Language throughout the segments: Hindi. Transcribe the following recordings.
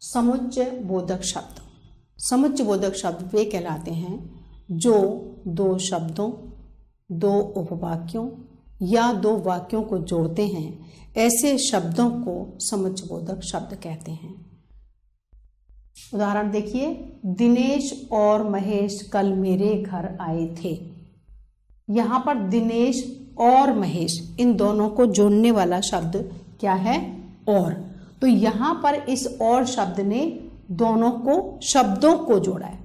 समुच्चय बोधक शब्द। समुच्चय बोधक शब्द वे कहलाते हैं जो दो शब्दों, दो उपवाक्यों या दो वाक्यों को जोड़ते हैं। ऐसे शब्दों को समुच्चय बोधक शब्द कहते हैं। उदाहरण देखिए, दिनेश और महेश कल मेरे घर आए थे। यहाँ पर दिनेश और महेश, इन दोनों को जोड़ने वाला शब्द क्या है? और। तो यहाँ पर इस और शब्द ने दोनों को, शब्दों को जोड़ा है,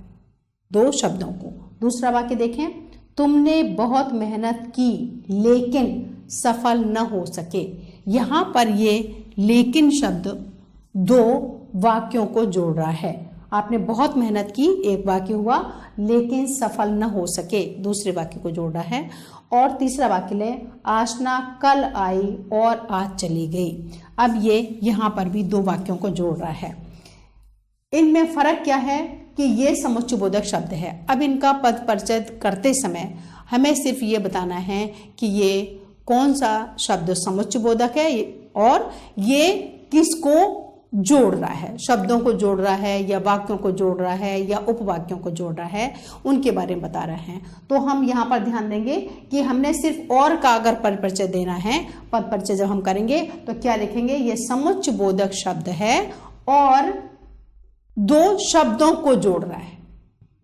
दो शब्दों को। दूसरा वाक्य देखें, तुमने बहुत मेहनत की लेकिन सफल न हो सके। यहाँ पर ये लेकिन शब्द दो वाक्यों को जोड़ रहा है। आपने बहुत मेहनत की, एक वाक्य हुआ, लेकिन सफल न हो सके, दूसरे वाक्य को जोड़ रहा है। और तीसरा वाक्य लें, आशना कल आई और आज चली गई। अब ये यहाँ पर भी दो वाक्यों को जोड़ रहा है। इनमें फर्क क्या है कि ये समुच्चय बोधक शब्द है। अब इनका पद परिचय करते समय हमें सिर्फ ये बताना है कि ये कौन सा शब्द समुच्चय बोधक है और ये किसको जोड़ रहा है, शब्दों को जोड़ रहा है या वाक्यों को जोड़ रहा है या उपवाक्यों को जोड़ रहा है, उनके बारे में बता रहे हैं। तो हम यहाँ पर ध्यान देंगे कि हमने सिर्फ और का अगर पद परिचय देना है, पद परिचय जब हम करेंगे तो क्या लिखेंगे? ये समुच्चय बोधक शब्द है और दो शब्दों को जोड़ रहा है।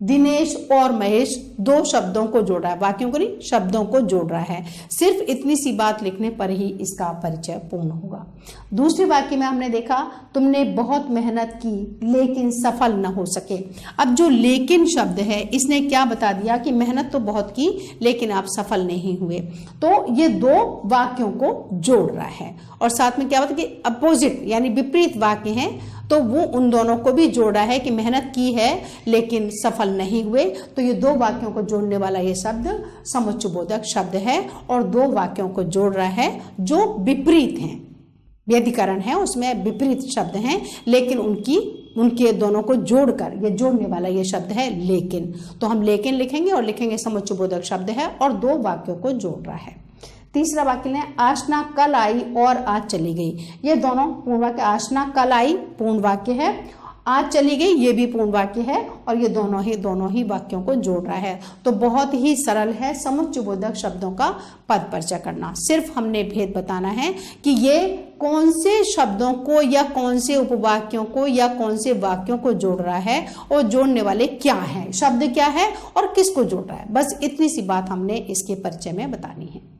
दिनेश और महेश दो शब्दों को जोड़ रहा है, वाक्यों को नहीं, शब्दों को जोड़ रहा है। सिर्फ इतनी सी बात लिखने पर ही इसका परिचय पूर्ण होगा। दूसरे वाक्य में हमने देखा, तुमने बहुत मेहनत की लेकिन सफल न हो सके। अब जो लेकिन शब्द है, इसने क्या बता दिया कि मेहनत तो बहुत की लेकिन आप सफल नहीं हुए। तो ये दो वाक्यों को जोड़ रहा है और साथ में क्या होता है कि अपोजिट यानी विपरीत वाक्य हैं, तो वो उन दोनों को भी जोड़ा है कि मेहनत की है लेकिन सफल नहीं हुए। तो ये दो वाक्यों को जोड़ने वाला ये शब्द समुच्चय बोधक शब्द है और दो वाक्यों को जोड़ रहा है जो विपरीत हैं। व्यधिकरण है, उसमें विपरीत शब्द हैं, लेकिन उनके दोनों को जोड़कर ये जोड़ने वाला ये शब्द है लेकिन। तो हम लेकिन लिखेंगे और लिखेंगे समुच्चय बोधक शब्द है और दो वाक्यों को जोड़ रहा है। तीसरा वाक्य लें, आशना कल आई और आज चली गई। ये दोनों पूर्ण वाक्य, आशना कल आई पूर्ण वाक्य है, आज चली गई ये भी पूर्ण वाक्य है और ये दोनों ही वाक्यों को जोड़ रहा है। तो बहुत ही सरल है समुच्चय बोधक शब्दों का पद परिचय करना। सिर्फ हमने भेद बताना है कि ये कौन से शब्दों को या कौन से उपवाक्यों को या कौन से वाक्यों को जोड़ रहा है और जोड़ने वाले क्या हैं, शब्द क्या है और किसको जोड़ रहा है। बस इतनी सी बात हमने इसके परिचय में बतानी है।